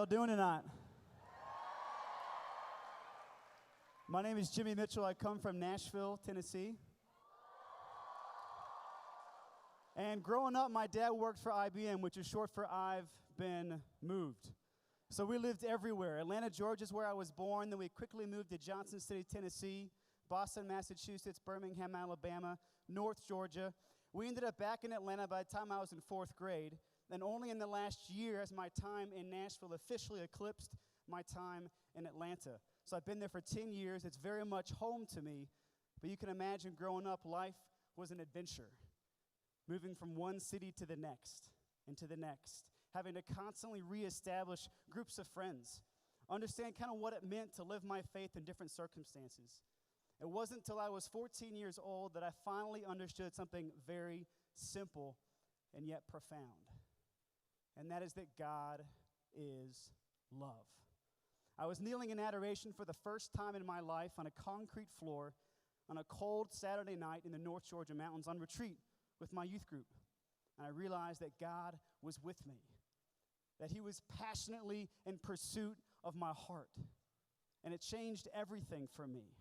y'all doing tonight? My name is Jimmy Mitchell. I come from Nashville, Tennessee. And growing up, my dad worked for IBM, which is short for I've been moved. So we lived everywhere. Atlanta, Georgia is where I was born. Then we quickly moved to Johnson City, Tennessee, Boston, Massachusetts, Birmingham, Alabama, North Georgia. We ended up back in Atlanta by the time I was in 4th grade. And only in the last year has my time in Nashville officially eclipsed my time in Atlanta. So I've been there for 10 years. It's very much home to me. But you can imagine growing up, life was an adventure. Moving from one city to the next and to the next. Having to constantly reestablish groups of friends. Understand kind of what it meant to live my faith in different circumstances. It wasn't until I was 14 years old that I finally understood something very simple and yet profound. And that is that God is love. I was kneeling in adoration for the first time in my life on a concrete floor on a cold Saturday night in the North Georgia mountains on retreat with my youth group. And I realized that God was with me, that he was passionately in pursuit of my heart. And it changed everything for me.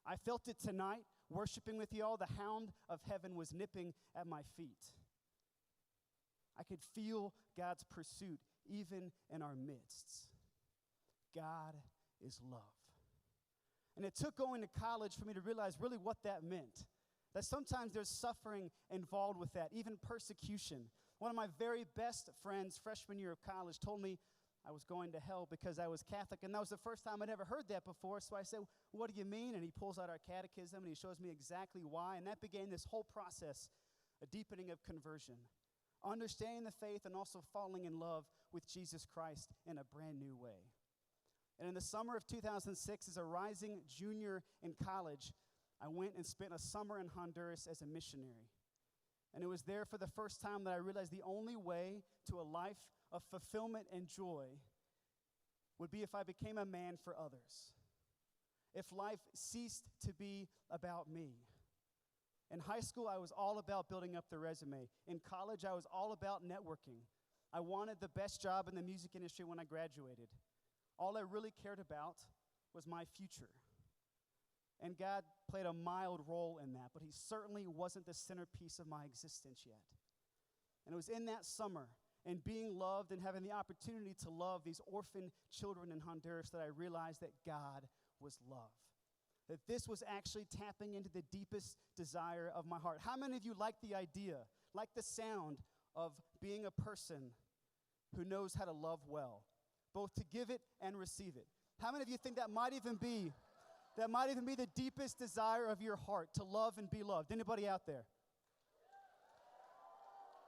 I felt it tonight, worshiping with y'all. The hound of heaven was nipping at my feet. I could feel God's pursuit even in our midst. God is love. And it took going to college for me to realize really what that meant. That sometimes there's suffering involved with that, even persecution. One of my very best friends, freshman year of college, told me I was going to hell because I was Catholic. And that was the first time I'd ever heard that before. So I said, what do you mean? And he pulls out our catechism and he shows me exactly why. And that began this whole process, a deepening of conversion. Understanding the faith and also falling in love with Jesus Christ in a brand new way. And in the summer of 2006, as a rising junior in college, I went and spent a summer in Honduras as a missionary. And it was there for the first time that I realized the only way to a life of fulfillment and joy would be if I became a man for others. If life ceased to be about me. In high school, I was all about building up the resume. In college, I was all about networking. I wanted the best job in the music industry when I graduated. All I really cared about was my future. And God played a mild role in that, but he certainly wasn't the centerpiece of my existence yet. And it was in that summer, and being loved and having the opportunity to love these orphan children in Honduras, that I realized that God was love. That this was actually tapping into the deepest desire of my heart. How many of you like the idea, like the sound of being a person who knows how to love well, both to give it and receive it? How many of you think that might even be the deepest desire of your heart, to love and be loved? Anybody out there?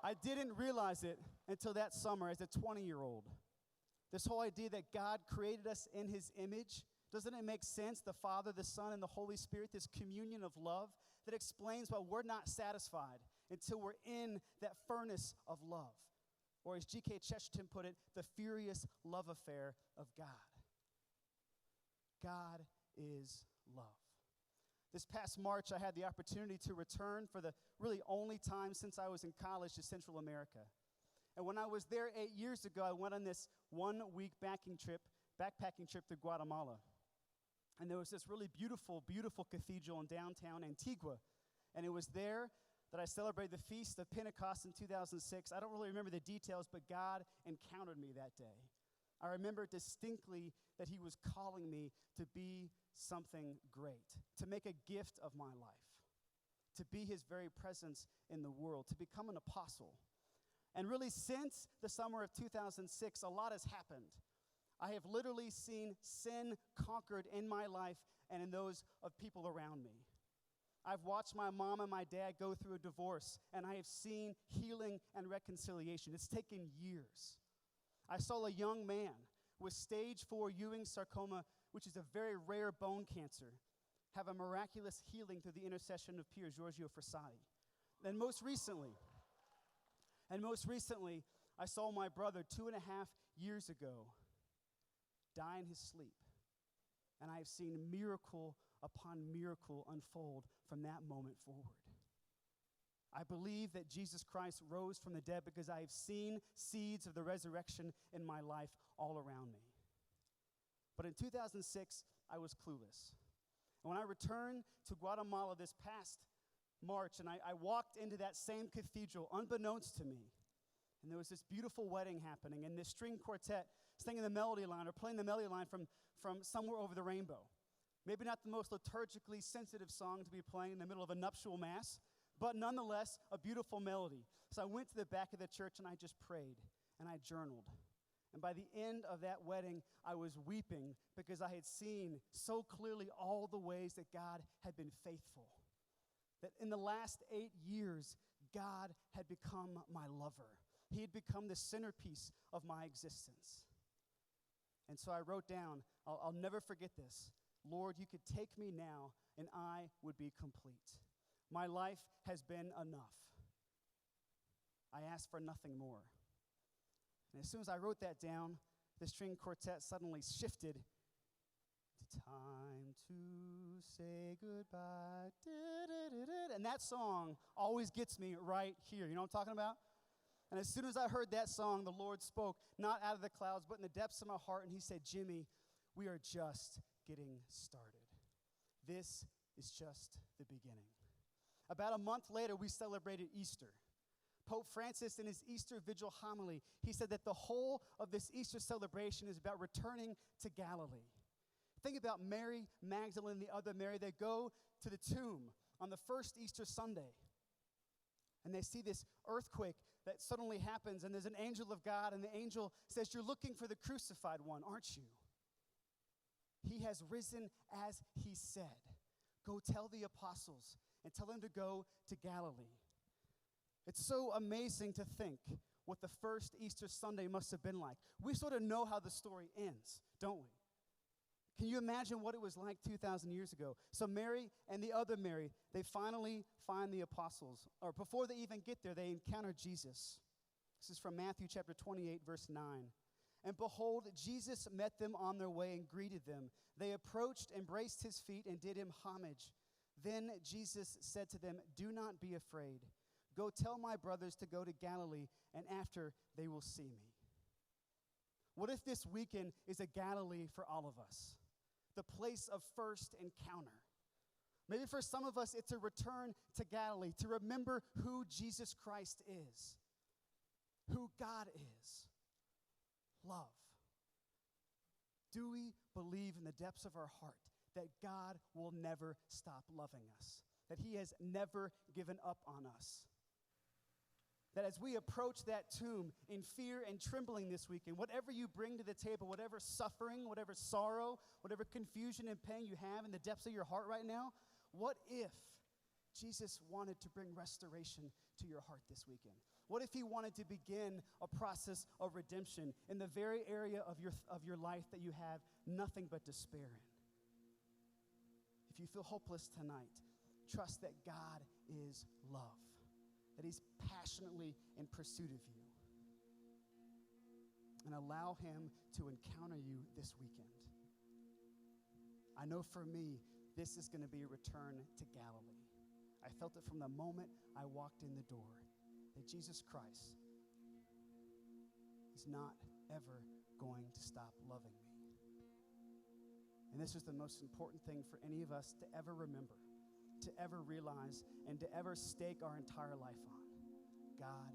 I didn't realize it until that summer as a 20-year-old. This whole idea that God created us in his image. Doesn't it make sense? The Father, the Son, and the Holy Spirit, this communion of love that explains why we're not satisfied until we're in that furnace of love. Or as G.K. Chesterton put it, the furious love affair of God. God is love. This past March, I had the opportunity to return for the really only time since I was in college to Central America. And when I was there 8 years ago, I went on this 1-week backpacking trip to Guatemala. And there was this really beautiful, beautiful cathedral in downtown Antigua. And it was there that I celebrated the Feast of Pentecost in 2006. I don't really remember the details, but God encountered me that day. I remember distinctly that he was calling me to be something great, to make a gift of my life, to be his very presence in the world, to become an apostle. And really, since the summer of 2006, a lot has happened. I have literally seen sin conquered in my life and in those of people around me. I've watched my mom and my dad go through a divorce, and I have seen healing and reconciliation. It's taken years. I saw a young man with stage 4 Ewing sarcoma, which is a very rare bone cancer, have a miraculous healing through the intercession of Pier Giorgio Frassati. And most recently, I saw my brother 2.5 years ago die in his sleep. And I have seen miracle upon miracle unfold from that moment forward. I believe that Jesus Christ rose from the dead because I have seen seeds of the resurrection in my life all around me. But in 2006, I was clueless. And when I returned to Guatemala this past March, and I walked into that same cathedral, unbeknownst to me, and there was this beautiful wedding happening, and this string quartet singing the melody line or playing the melody line from Somewhere Over the Rainbow. Maybe not the most liturgically sensitive song to be playing in the middle of a nuptial mass, but nonetheless, a beautiful melody. So I went to the back of the church and I just prayed and I journaled. And by the end of that wedding, I was weeping because I had seen so clearly all the ways that God had been faithful. That in the last 8 years, God had become my lover. He had become the centerpiece of my existence. And so I wrote down, I'll never forget this. Lord, you could take me now and I would be complete. My life has been enough. I ask for nothing more. And as soon as I wrote that down, the string quartet suddenly shifted to Time to Say Goodbye. And that song always gets me right here. You know what I'm talking about? And as soon as I heard that song, the Lord spoke, not out of the clouds, but in the depths of my heart, and he said, Jimmy, we are just getting started. This is just the beginning. About a month later, we celebrated Easter. Pope Francis, in his Easter Vigil homily, he said that the whole of this Easter celebration is about returning to Galilee. Think about Mary Magdalene and the other Mary. They go to the tomb on the first Easter Sunday, and they see this earthquake that suddenly happens, and there's an angel of God, and the angel says, you're looking for the crucified one, aren't you? He has risen as he said. Go tell the apostles and tell them to go to Galilee. It's so amazing to think what the first Easter Sunday must have been like. We sort of know how the story ends, don't we? Can you imagine what it was like 2,000 years ago? So Mary and the other Mary, they finally find the apostles. Or before they even get there, they encounter Jesus. This is from Matthew chapter 28, verse 9. And behold, Jesus met them on their way and greeted them. They approached, embraced his feet, and did him homage. Then Jesus said to them, do not be afraid. Go tell my brothers to go to Galilee, and after they will see me. What if this weekend is a Galilee for all of us? The place of first encounter. Maybe for some of us, it's a return to Galilee, to remember who Jesus Christ is, who God is. Love. Do we believe in the depths of our heart that God will never stop loving us, that he has never given up on us? That as we approach that tomb in fear and trembling this weekend, whatever you bring to the table, whatever suffering, whatever sorrow, whatever confusion and pain you have in the depths of your heart right now, what if Jesus wanted to bring restoration to your heart this weekend? What if he wanted to begin a process of redemption in the very area of your life that you have nothing but despair in? If you feel hopeless tonight, trust that God is love, that he's passionately in pursuit of you. And allow him to encounter you this weekend. I know for me, this is going to be a return to Galilee. I felt it from the moment I walked in the door, that Jesus Christ is not ever going to stop loving me. And this is the most important thing for any of us to ever remember, to ever realize, and to ever stake our entire life on. God